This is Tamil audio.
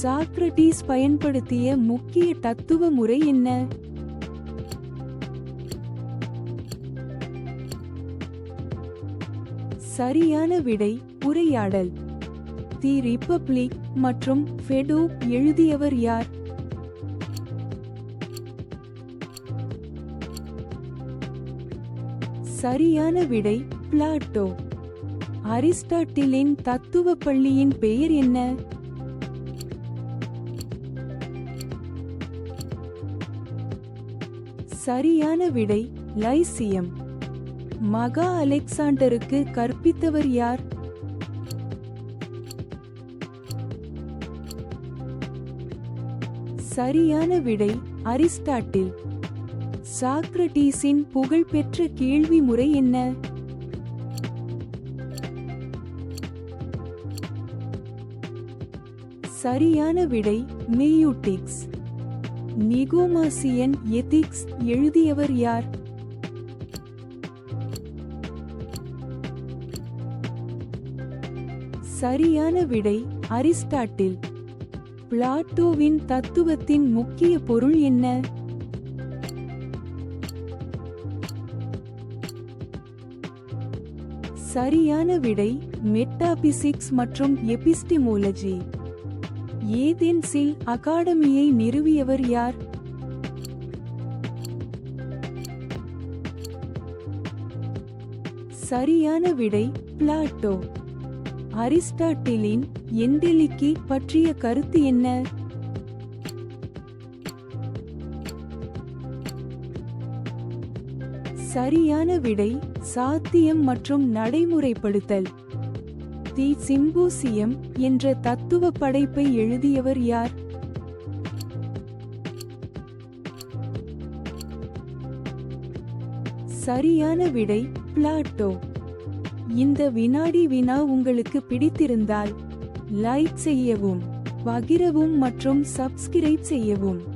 சாக்ரடீஸ் பயன்படுத்திய முக்கிய தத்துவ முறை என்ன? சரியான விடை உரையாடல். தி ரிப்பப்ளிக் மற்றும் ஃபெடோ எழுதியவர் யார்? சரியான விடை பிளாட்டோ. அரிஸ்டாட்டிலின் தத்துவ பள்ளியின் பெயர் என்ன? சரியான விடை லைசியம். மகா அலெக்சாண்டருக்கு கற்பித்தவர் யார்? சரியான விடை அரிஸ்டாட்டில். சாக்ரடீஸின் புகழ்பெற்ற கேள்வி முறை என்ன? சரியான விடை மெயூட்டிக்ஸ். நிகோமாசியன் எதிக்ஸ் எழுதியவர் யார்? சரியான விடை அரிஸ்டாட்டில். பிளாட்டோவின் தத்துவத்தின் முக்கிய பொருள் என்ன? சரியான விடை மெட்டாபிசிக்ஸ் மற்றும் எபிஸ்டிமோலஜி. ஏதென்ஸில் அகாடமியை நிறுவியவர் யார்? சரியான விடை பிளாட்டோ. அரிஸ்டாட்டிலின் எண்டெலிக்கி பற்றிய கருத்து என்ன? சரியான விடை சாத்தியம் மற்றும் நடைமுறைப்படுத்தல். தி சிம்போசியம் என்ற தத்துவ படைப்பை எழுதியவர் யார்? சரியான விடை பிளாட்டோ. இந்த வினாடி வினா உங்களுக்கு பிடித்திருந்தால் லைக் செய்யவும், பகிரவும் மற்றும் சப்ஸ்கிரைப் செய்யவும்.